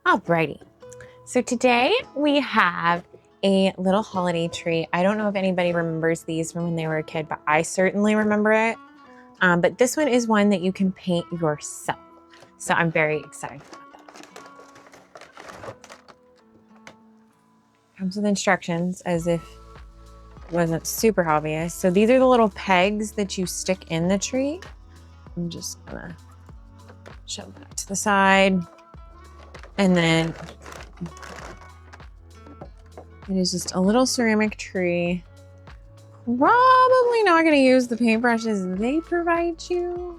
Alrighty, so today we have a little holiday tree. I don't know if anybody remembers these from when they were a kid, but I certainly remember it. But this one is one that you can paint yourself. So I'm very excited about that. Comes with instructions as if it wasn't super obvious. So these are the little pegs that you stick in the tree. I'm just gonna shove that to the side. And then it is just a little ceramic tree. Probably not gonna use the paintbrushes they provide you.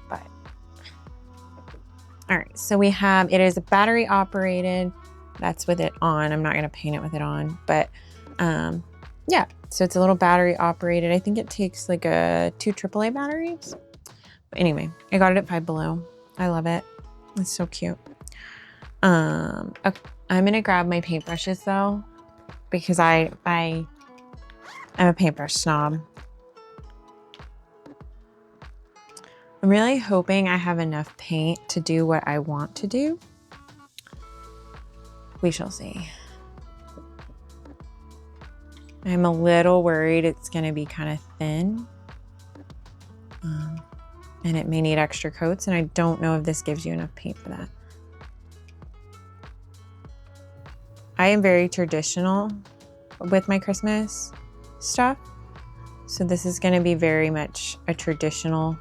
But, all right, so we have, it is a battery operated. That's with it on. I'm not gonna paint it with it on, but yeah. So it's a little battery operated. I think it takes like two AAA batteries. But anyway, I got it at Five Below. I love it. It's so cute. Okay, I'm gonna grab my paintbrushes though, because I'm a paintbrush snob. I'm really hoping I have enough paint to do what I want to do. We shall see. I'm a little worried it's gonna be kind of thin. And it may need extra coats, and I don't know if this gives you enough paint for that. I am very traditional with my Christmas stuff. So this is gonna be very much a traditional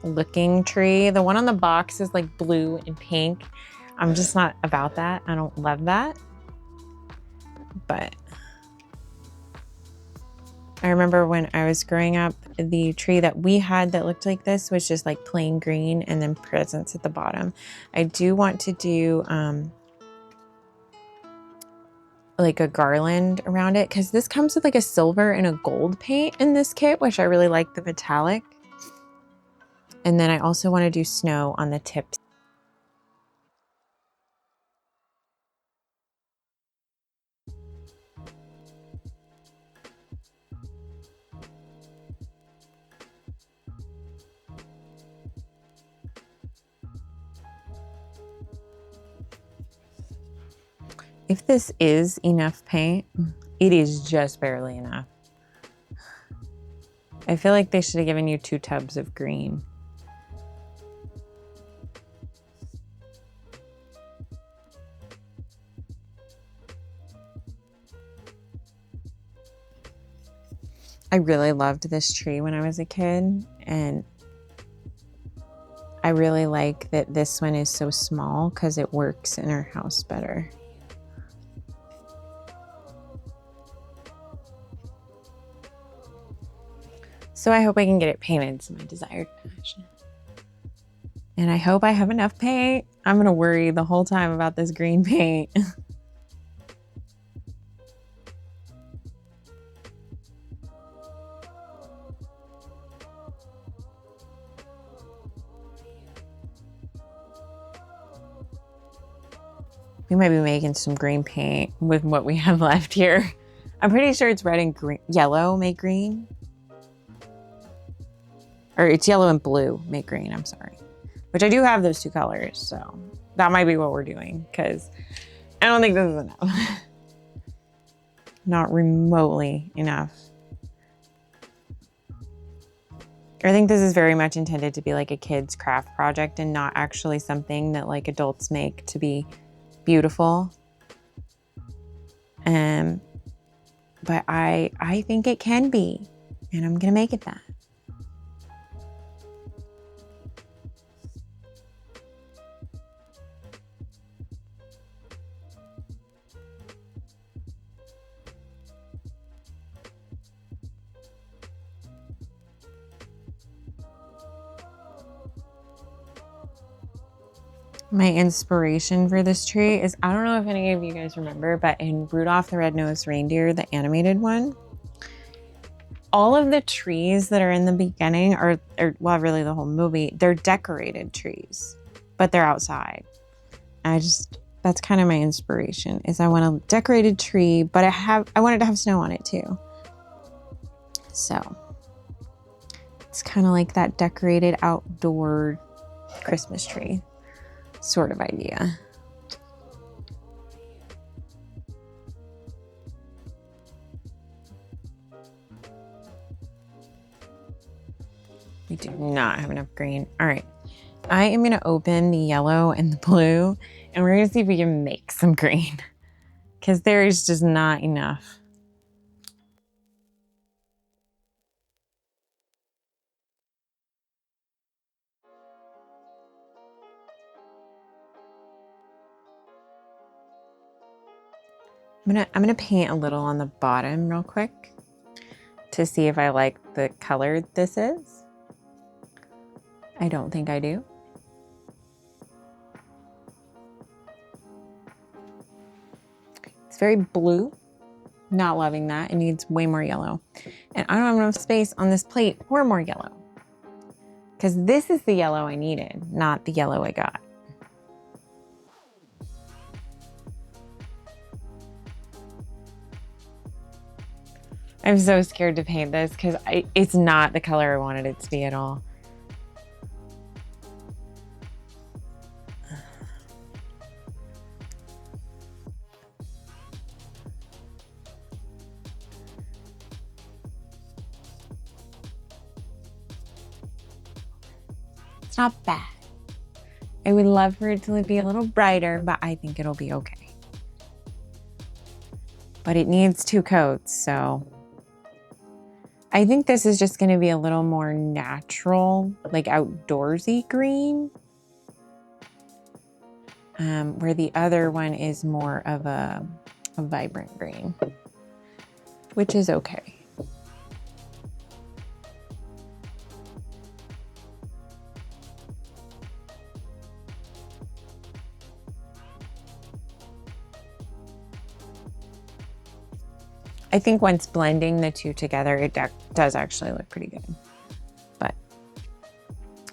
looking tree. The one on the box is like blue and pink. I'm just not about that. I don't love that. But I remember when I was growing up, the tree that we had that looked like this was just like plain green and then presents at the bottom. I do want to do like a garland around it, because this comes with like a silver and a gold paint in this kit, which I really like the metallic. And then I also want to do snow on the tips. If this is enough paint, it is just barely enough. I feel like they should have given you 2 tubs of green. I really loved this tree when I was a kid, and I really like that this one is so small because it works in our house better. So I hope I can get it painted to my desired fashion. And I hope I have enough paint. I'm gonna worry the whole time about this green paint. We might be making some green paint with what we have left here. I'm pretty sure it's red and green, yellow make green. Or it's yellow and blue make green, I'm sorry. Which I do have those 2 colors, so that might be what we're doing, because I don't think this is enough. Not remotely enough. I think this is very much intended to be like a kid's craft project and not actually something that like adults make to be beautiful. But I think it can be, and I'm gonna make it that. My inspiration for this tree is, I don't know if any of you guys remember, but in Rudolph the Red-Nosed Reindeer, the animated one, all of the trees that are in the beginning are, well, really the whole movie, they're decorated trees, but they're outside. That's kind of my inspiration, is I want a decorated tree, but I wanted to have snow on it too. So it's kind of like that decorated outdoor Christmas tree sort of idea. We do not have enough green. All right, I am gonna open the yellow and the blue, and we're gonna see if we can make some green, because there is just not enough. I'm gonna paint a little on the bottom real quick to see if I like the color this is. I don't think I do. It's very blue. Not loving that. It needs way more yellow. And I don't have enough space on this plate for more yellow, because this is the yellow I needed, not the yellow I got. I'm so scared to paint this because it's not the color I wanted it to be at all. It's not bad. I would love for it to be a little brighter, but I think it'll be okay. But it needs 2 coats, so I think this is just going to be a little more natural, like outdoorsy green, where the other one is more of a vibrant green, which is okay. I think once blending the 2 together, it does actually look pretty good, but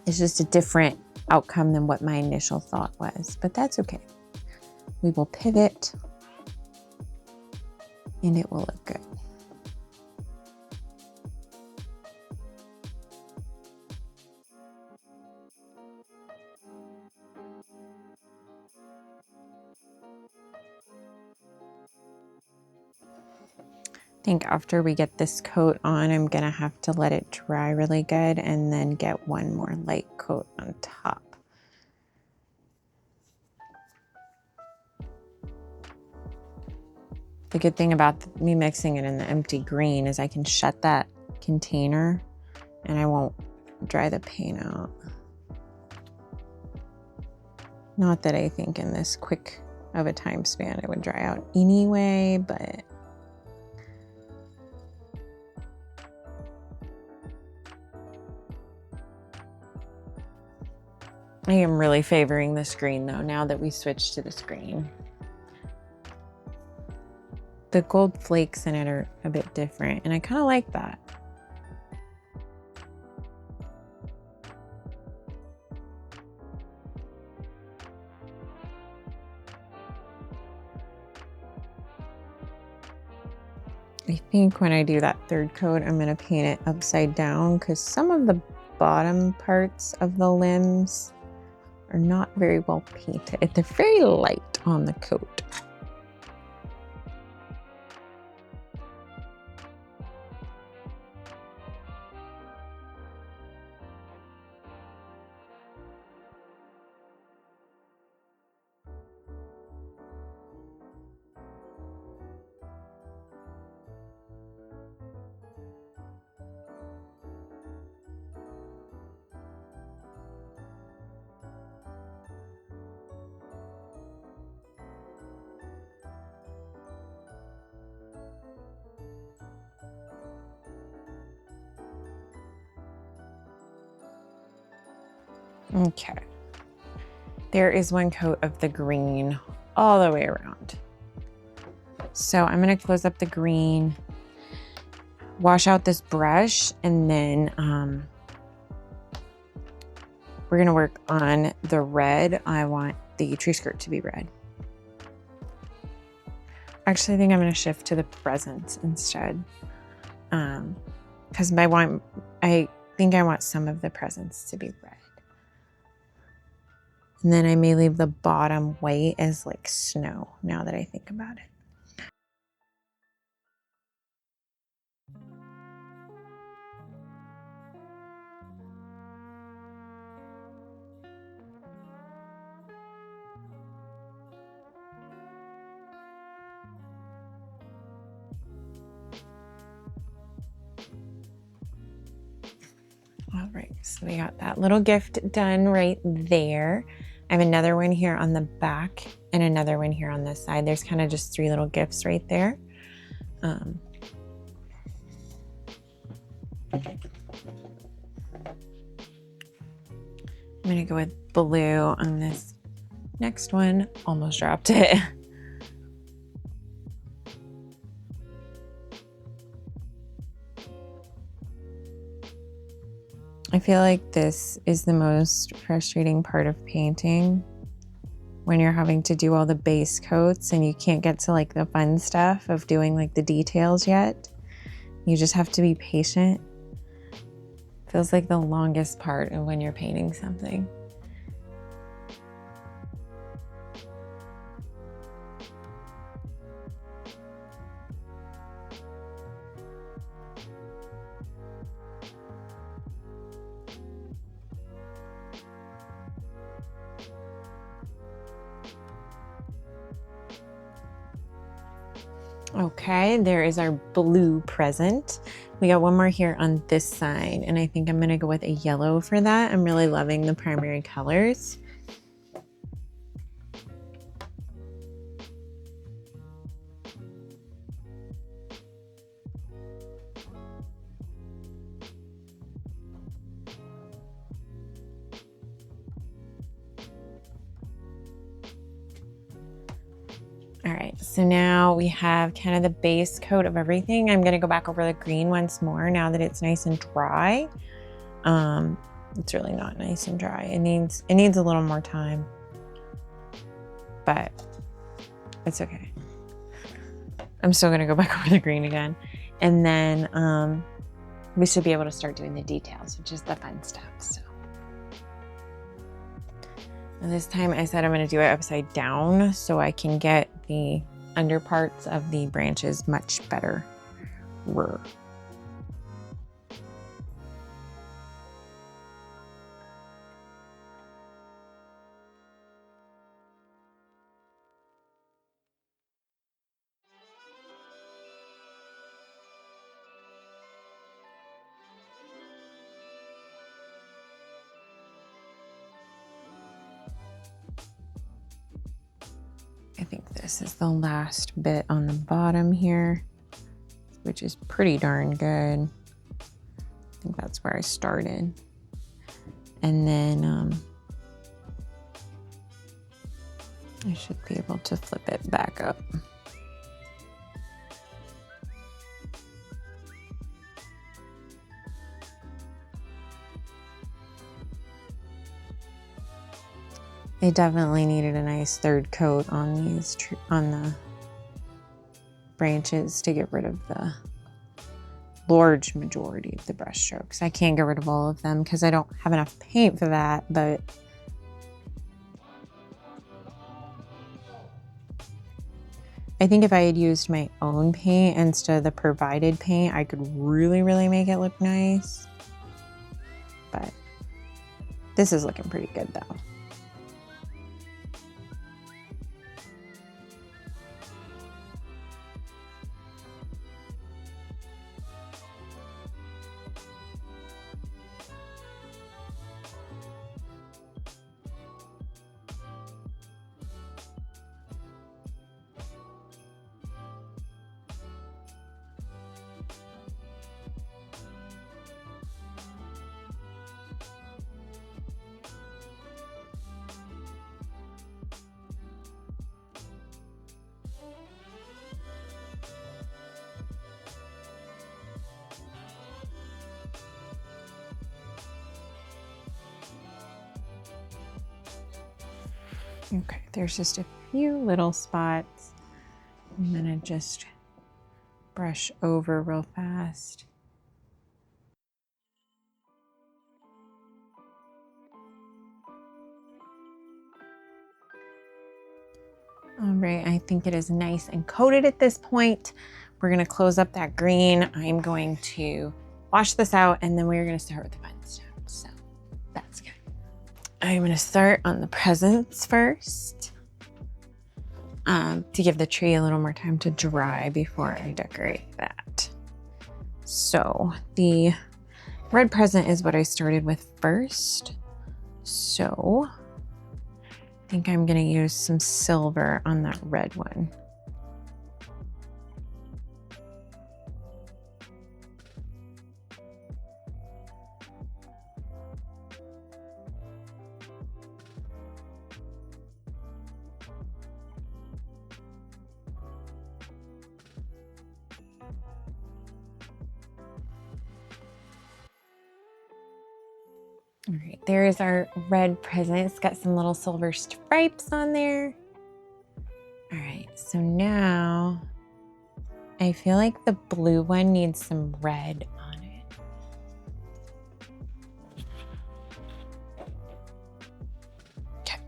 it's just a different outcome than what my initial thought was, but that's okay. We will pivot and it will look good. I think after we get this coat on, I'm gonna have to let it dry really good and then get one more light coat on top. The good thing about me mixing it in the empty green is I can shut that container and I won't dry the paint out. Not that I think in this quick of a time span it would dry out anyway, but I am really favoring this green though, now that we switched to this green. The gold flakes in it are a bit different, and I kind of like that. I think when I do that 3rd coat, I'm going to paint it upside down because some of the bottom parts of the limbs are not very well painted. They're very light on the coat. Okay. There is 1 coat of the green all the way around. So I'm going to close up the green, wash out this brush, and then we're going to work on the red. I want the tree skirt to be red. Actually, I think I'm going to shift to the presents instead, because I think I want some of the presents to be red. And then I may leave the bottom white as like snow, now that I think about it. All right, so we got that little gift done right there. I have another one here on the back and another one here on this side. There's kind of just 3 little gifts right there. I'm gonna go with blue on this next one. Almost dropped it. I feel like this is the most frustrating part of painting, when you're having to do all the base coats and you can't get to like the fun stuff of doing like the details yet. You just have to be patient. Feels like the longest part of when you're painting something. Okay, there is our blue present. We got one more here on this side, and I think I'm gonna go with a yellow for that. I'm really loving the primary colors. All right, so now we have kind of the base coat of everything. I'm gonna go back over the green once more now that it's nice and dry. It's really not nice and dry. It needs a little more time, but it's okay. I'm still gonna go back over the green again. And then we should be able to start doing the details, which is the fun stuff, so. And this time I said I'm gonna do it upside down so I can get the underparts of the branches much better. I think this is the last bit on the bottom here, which is pretty darn good. I think that's where I started. And then I should be able to flip it back up. They definitely needed a nice third coat on these on the branches to get rid of the large majority of the brush strokes. I can't get rid of all of them because I don't have enough paint for that, but I think if I had used my own paint instead of the provided paint, I could really, really make it look nice. But this is looking pretty good though. Okay, there's just a few little spots. I'm gonna just brush over real fast. All right, I think it is nice and coated at this point. We're gonna close up that green. I'm going to wash this out and then we're gonna start with the fun stuff. So that's good. I'm gonna start on the presents first to give the tree a little more time to dry before I decorate that. So the red present is what I started with first. So I think I'm gonna use some silver on that red one. All right, there is our red present. It's got some little silver stripes on there. All right, so now I feel like the blue one needs some red on it. Okay.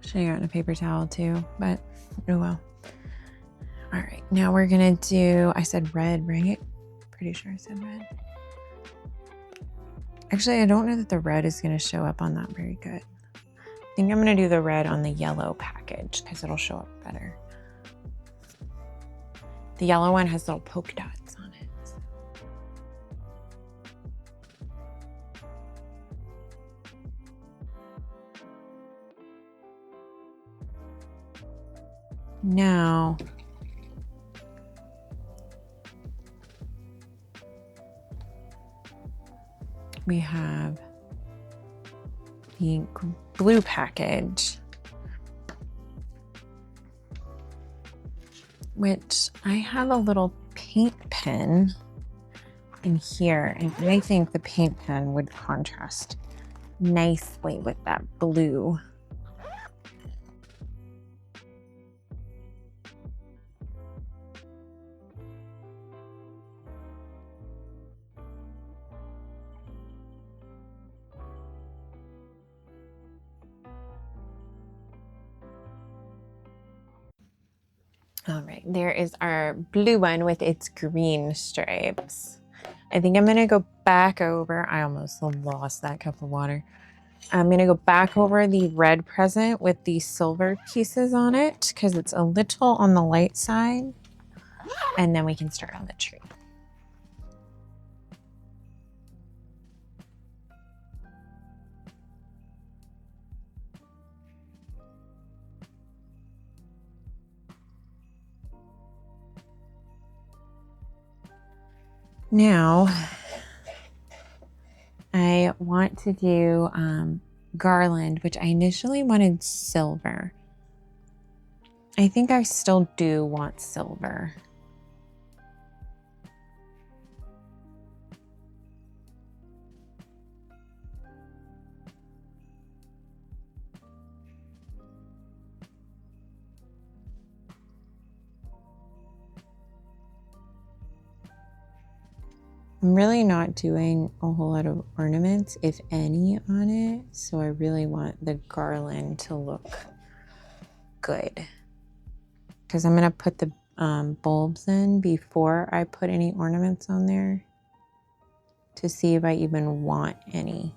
Should have gotten a paper towel too, but oh well. All right, now we're gonna do, I said red, right? Pretty sure I said red. Actually, I don't know that the red is gonna show up on that very good. I think I'm gonna do the red on the yellow package because it'll show up better. The yellow one has little polka dots on it. Now, we have the blue package, which I have a little paint pen in here, and I think the paint pen would contrast nicely with that blue. All right, there is our blue one with its green stripes. I think I'm gonna go back over, I almost lost that cup of water. I'm gonna go back over the red present with the silver pieces on it because it's a little on the light side, and then we can start on the tree. Now, I want to do garland, which I initially wanted silver. I think I still do want silver. I'm really not doing a whole lot of ornaments, if any, on it. So I really want the garland to look good. Because I'm gonna put the bulbs in before I put any ornaments on there to see if I even want any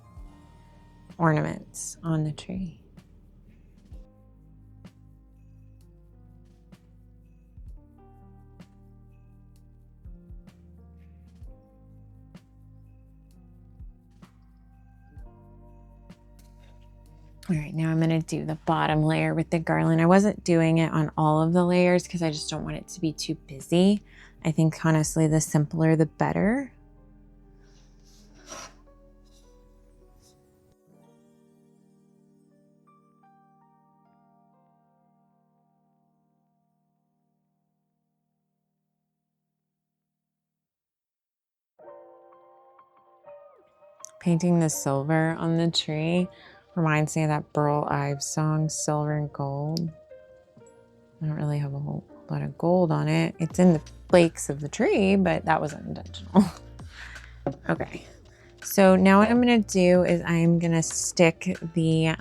ornaments on the tree. All right, now I'm gonna do the bottom layer with the garland. I wasn't doing it on all of the layers because I just don't want it to be too busy. I think honestly, the simpler, the better. Painting the silver on the tree reminds me of that Burl Ives song, Silver and Gold. I don't really have a whole a lot of gold on it. It's in the flakes of the tree, but that wasn't intentional. Okay. So now what I'm gonna do is I'm gonna stick the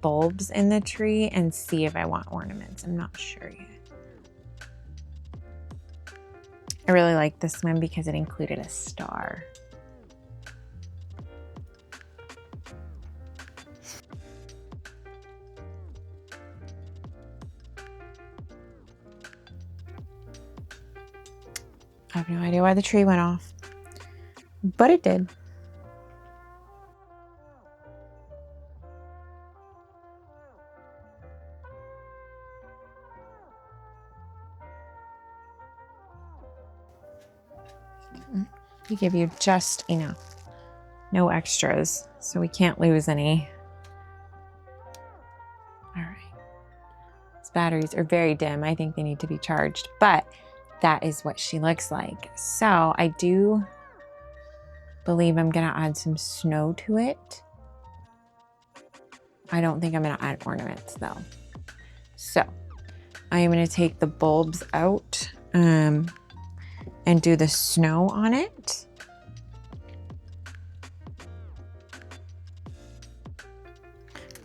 bulbs in the tree and see if I want ornaments. I'm not sure yet. I really like this one because it included a star. I have no idea why the tree went off, but it did. We give you just enough, no extras, so we can't lose any. All right. These batteries are very dim. I think they need to be charged, but that is what she looks like. So I do believe I'm gonna add some snow to it. I don't think I'm gonna add ornaments though. So I am gonna take the bulbs out and do the snow on it.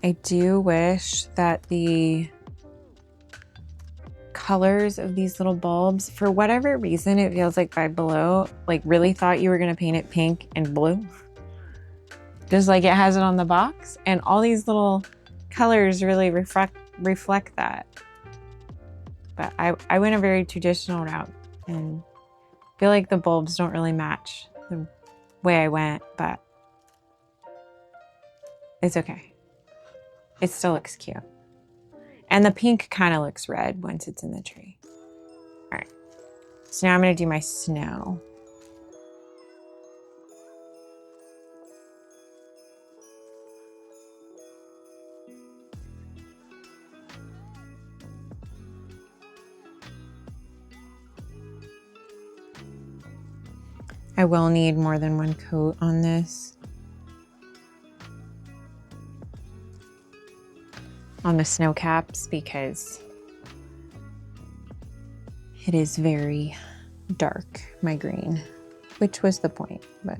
I do wish that the colors of these little bulbs, for whatever reason, it feels like Five Below like really thought you were gonna paint it pink and blue, just like it has it on the box, and all these little colors really reflect that. But I went a very traditional route and feel like the bulbs don't really match the way I went, but it's okay. It still looks cute. And the pink kind of looks red once it's in the tree. All right, so now I'm gonna do my snow. I will need more than one coat on this. On the snow caps, because it is very dark, my green, which was the point, but.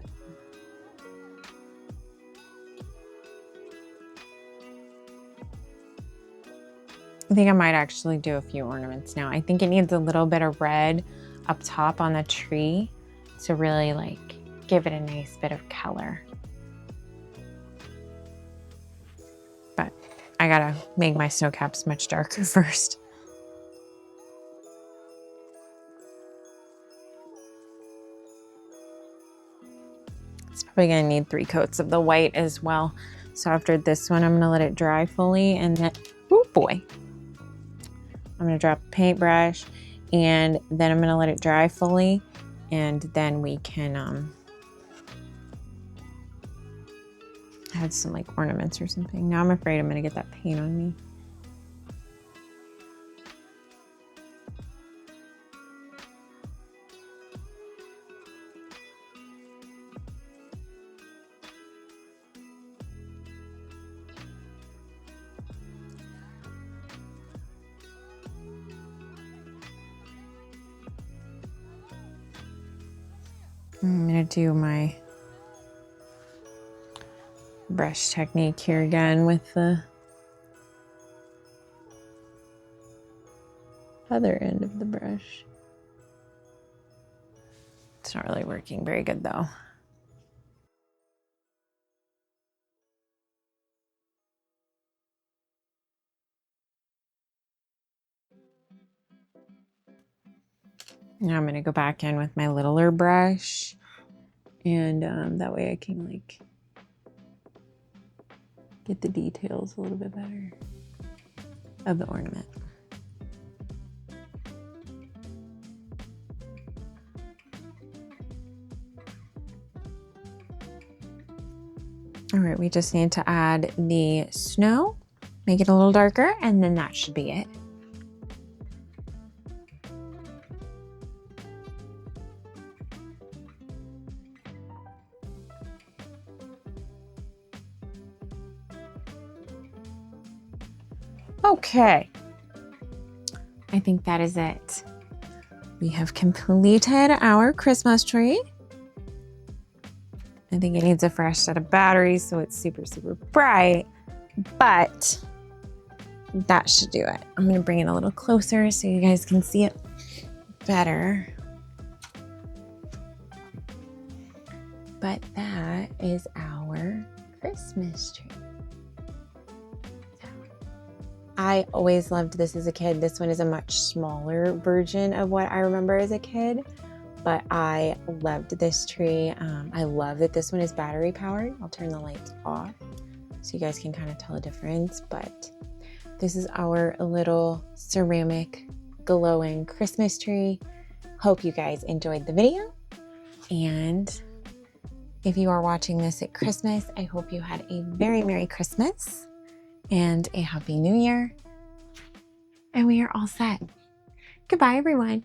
I think I might actually do a few ornaments now. I think it needs a little bit of red up top on the tree to really like give it a nice bit of color. But I gotta make my snow caps much darker first. It's probably gonna need 3 coats of the white as well. So after this one, I'm gonna let it dry fully and then, oh boy. I'm gonna drop a paintbrush and then I'm gonna let it dry fully and then we can add some like ornaments or something. Now I'm afraid I'm gonna get that paint on me. I'm gonna do my brush technique here again with the other end of the brush. It's not really working very good though. Now I'm gonna go back in with my littler brush and that way I can like get the details a little bit better of the ornament. All right, we just need to add the snow, make it a little darker, and then that should be it. Okay, I I think that is it. We have completed our Christmas tree. I think it needs a fresh set of batteries so it's super, super bright, but that should do it. I'm gonna bring it a little closer so you guys can see it better. But that is our Christmas tree. I always loved this as a kid. This one is a much smaller version of what I remember as a kid, but I loved this tree. I love that this one is battery powered. I'll turn the lights off so you guys can kind of tell a difference, but this is our little ceramic glowing Christmas tree. Hope you guys enjoyed the video, and if you are watching this at Christmas, I hope you had a very Merry Christmas and a Happy New Year. And we are all set. Goodbye, everyone.